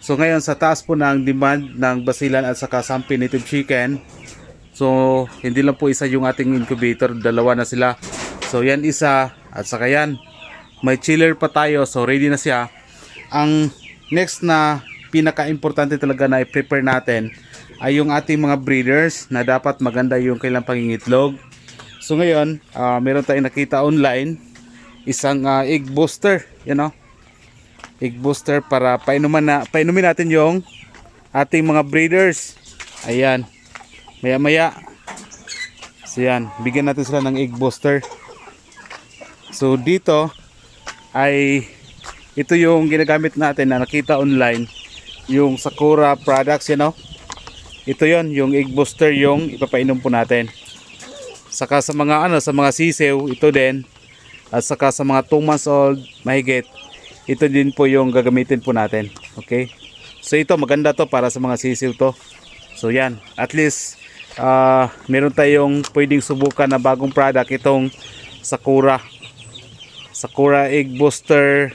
So ngayon sa taas po ng demand ng basilan at saka Sampi Native Chicken. So hindi lang po isa yung ating incubator, dalawa na sila. So yan isa at saka yan. May chiller pa tayo, so ready na siya. Ang next na pinaka-importante talaga na i-prepare natin ay yung ating mga breeders na dapat maganda yung kailang pangingitlog. So ngayon, meron tayong nakita online, isang egg booster, egg booster para painumin natin yung ating mga breeders. Ayan, maya maya. So yan, bigyan natin sila ng egg booster. So dito ay ito yung ginagamit natin na nakita online, yung Sakura products, ito yon, yung egg booster yung ipapainom po natin. Saka sa mga sa mga sisew, ito din. At saka sa mga 2 months old mahigit, ito din po yung gagamitin po natin. Okay? So ito maganda to para sa mga sisew to. So yan, at least meron tayong pwedeng subukan na bagong product, itong Sakura egg booster,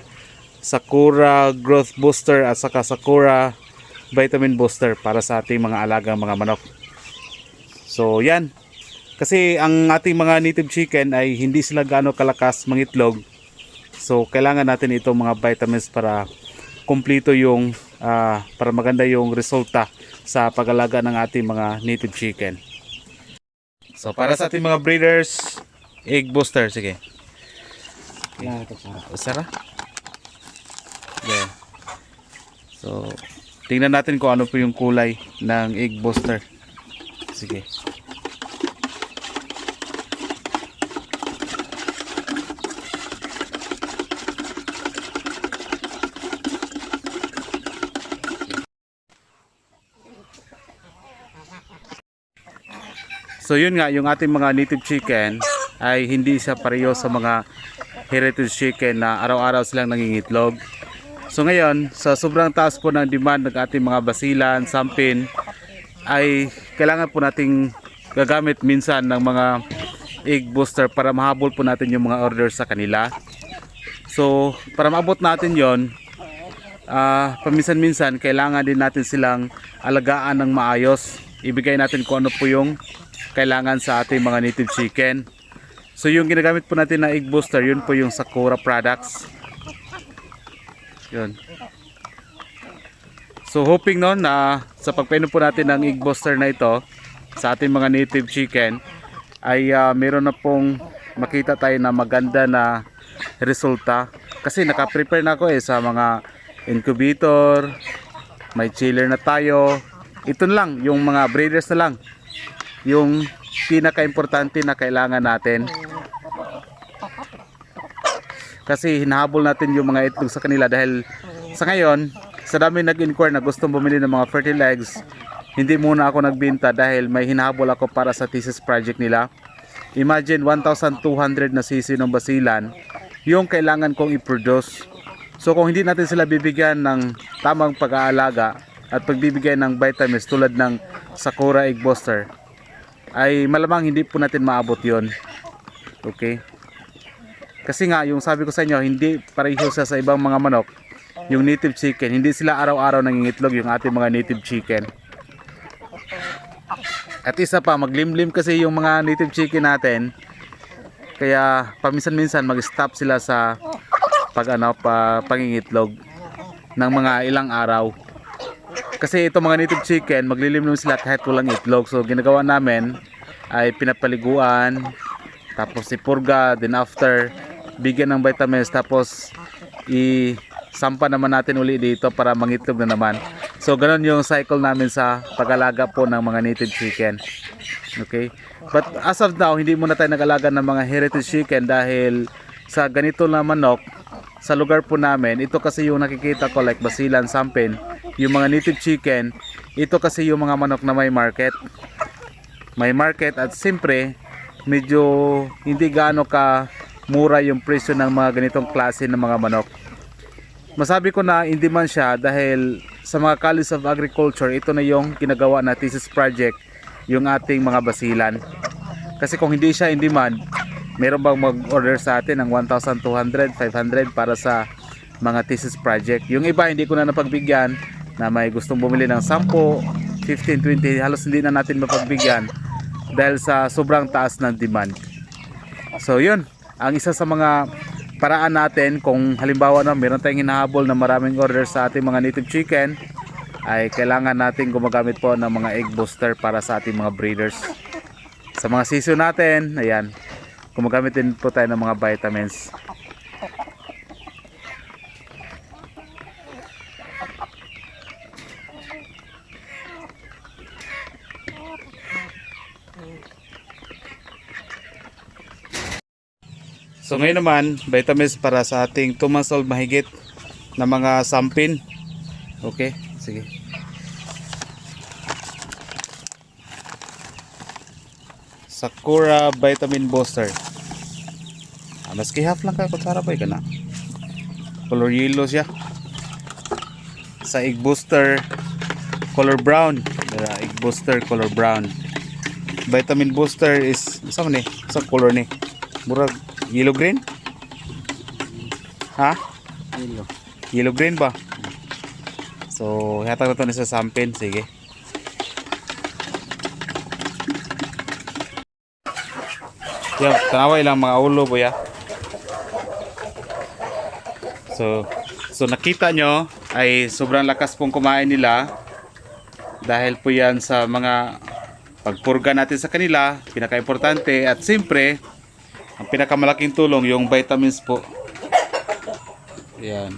Sakura growth booster at saka Sakura vitamin booster para sa ating mga alagang mga manok. So yan, kasi ang ating mga native chicken ay hindi sila gaano kalakas mangitlog. So kailangan natin itong mga vitamins para kumpleto yung para maganda yung resulta sa pag-alaga ng ating mga native chicken. So para sa ating mga breeders, egg booster, sige. Okay. Sara? Yeah. So tingnan natin kung ano po yung kulay ng egg booster. Sige. So yun nga, yung ating mga native chicken ay hindi siya pareho sa mga heritage chicken na araw-araw silang nangingitlog. So ngayon, sa sobrang taas po ng demand ng ating mga basilan, sampin, ay kailangan po nating gagamit minsan ng mga egg booster para mahabol po natin yung mga orders sa kanila. So para maabot natin yon, paminsan-minsan kailangan din natin silang alagaan ng maayos. Ibigay natin kung ano po yung kailangan sa ating mga native chicken. So yung ginagamit po natin na egg booster, yun po yung Sakura products. Yun. So hoping na sa pagpainom po natin ng egg booster na ito sa ating mga native chicken ay meron na pong makita tayo na maganda na resulta. Kasi naka-prepare na ako sa mga incubator, may chiller na tayo. Ito lang, yung mga breeders na lang yung pinaka-importante na kailangan natin. Kasi hinahabol natin yung mga itlog sa kanila dahil sa ngayon, sa dami nag-inquire na gustong bumili ng mga fertile eggs, hindi muna ako nagbenta dahil may hinahabol ako para sa thesis project nila. Imagine 1,200 na sisi ng basilan yung kailangan kong i-produce. So kung hindi natin sila bibigyan ng tamang pag-aalaga at pagbibigay ng vitamins tulad ng Sakura egg booster, ay malamang hindi po natin maabot yon. Okay? Kasi nga, yung sabi ko sa inyo, hindi pareho sa ibang mga manok, yung native chicken. Hindi sila araw-araw nangingitlog yung ating mga native chicken. At isa pa, maglimlim kasi yung mga native chicken natin. Kaya paminsan-minsan mag-stop sila sa pangingitlog ng mga ilang araw. Kasi itong mga native chicken, maglilimlim sila kahit walang itlog. So ginagawa namin ay pinapaliguan, tapos ipurga, then after bigyan ng vitamins, tapos isampa naman natin uli dito para mangitlog na naman. So ganun yung cycle namin sa pag-alaga po ng mga native chicken. Okay? But as of now, hindi muna tayo nag-alaga ng mga heritage chicken dahil sa ganito na manok, sa lugar po namin, ito kasi yung nakikita ko like basilan, sampin, yung mga native chicken, ito kasi yung mga manok na may market. May market at siyempre medyo hindi gaano ka mura yung presyo ng mga ganitong klase ng mga manok. Masabi ko na in demand siya dahil sa mga College of Agriculture, ito na yung ginagawa na thesis project, yung ating mga basilan. Kasi kung hindi siya in demand, meron bang mag-order sa atin ng 1,200, 500 para sa mga thesis project? Yung iba hindi ko na napagbigyan na may gustong bumili ng 10, 15, 20, halos hindi na natin mapagbigyan dahil sa sobrang taas ng demand. So yun, ang isa sa mga paraan natin kung halimbawa na meron tayong hinahabol na maraming order sa ating mga native chicken, ay kailangan natin gumagamit po ng mga egg booster para sa ating mga breeders. Sa mga season natin, ayan, gumagamit din po tayo ng mga vitamins. So ngayon naman, vitamins para sa ating 2 months old mahigit na mga sampin. Okay, sige. Sakura Vitamin Booster. Maski half lang ka kutsara pa na. Color yellow siya. Sa egg booster, color brown. Egg booster, color brown. Vitamin booster is, isa man sa color ni. Murag yellow green? Ha? Yellow green ba? So, hatag na ito ni sa sampin. Sige. Yo, tanaway lang mga ulo boya. So nakita nyo ay sobrang lakas pong kumain nila dahil po yan sa mga pagpurga natin sa kanila, pinaka-importante at siyempre ang pinakamalaking tulong yung vitamins po. Yan.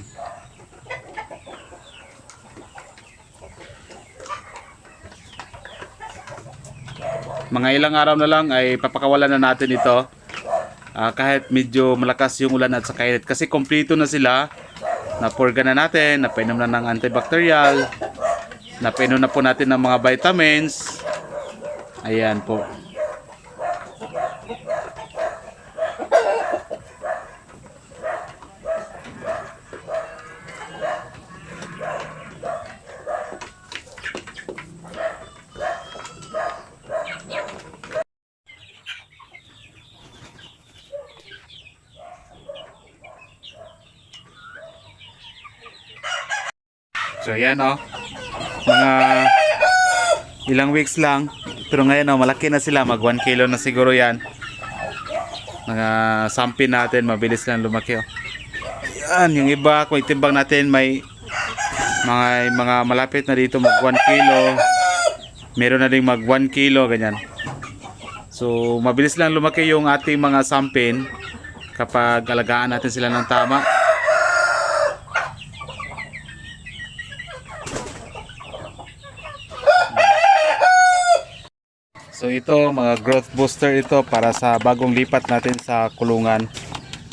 Mga ilang araw na lang ay papakawalan na natin ito. Kahit medyo malakas yung ulan at saka init. Kasi kompleto na sila. Napurga na natin, napainom na ng antibacterial, napainom na po natin ng mga vitamins. Ayan po. So yan mga ilang weeks lang, pero ngayon malaki na sila, mag 1 kilo na siguro yan. Mga sampin natin, mabilis lang lumaki Yan, yung iba kung itimbang natin may mga malapit na dito mag 1 kilo. Meron na ding mag 1 kilo ganyan. So mabilis lang lumaki yung ating mga sampin kapag alagaan natin sila ng tama. So ito mga growth booster ito para sa bagong lipat natin sa kulungan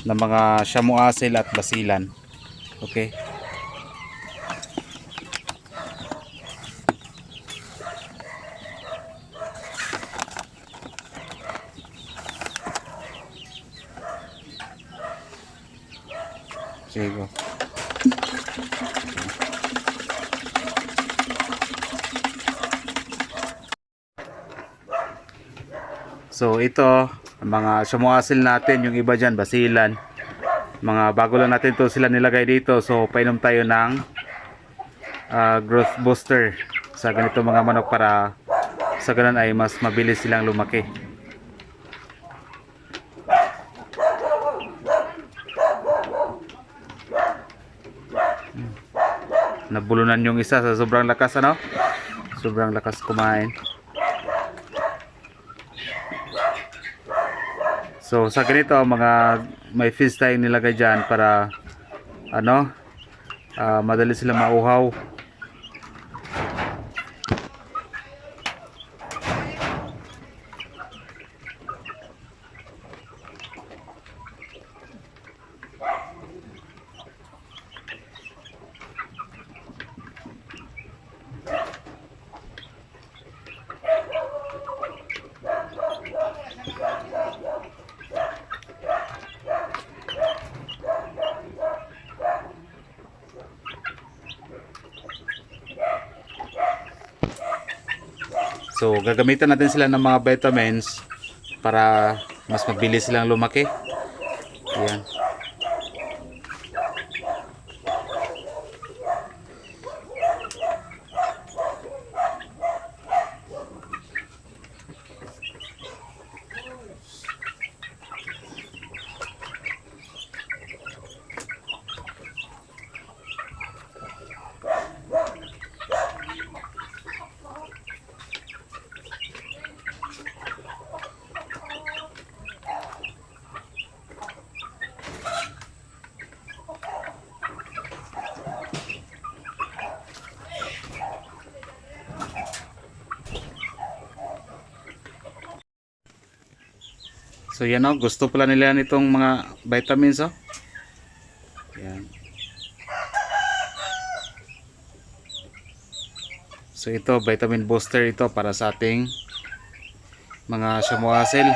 ng mga Shamu Asil at Basilan. Okay. Sige go. So ito, mga Shamu Asil natin, yung iba dyan, Basilan. Mga bago lang natin to sila nilagay dito. So painom tayo ng growth booster sa ganito mga manok para sa ganun ay mas mabilis silang lumaki. Nabulunan yung isa sa sobrang lakas sobrang lakas kumain. So sa ganito mga may fish tayong nilagay dyan para madali sila mauhaw. So gagamitan natin sila ng mga vitamins para mas mabilis silang lumaki. Ayan. So yan o, gusto pala nila nitong mga vitamins o. Yan. So ito, vitamin booster ito para sa ating mga shamuasil.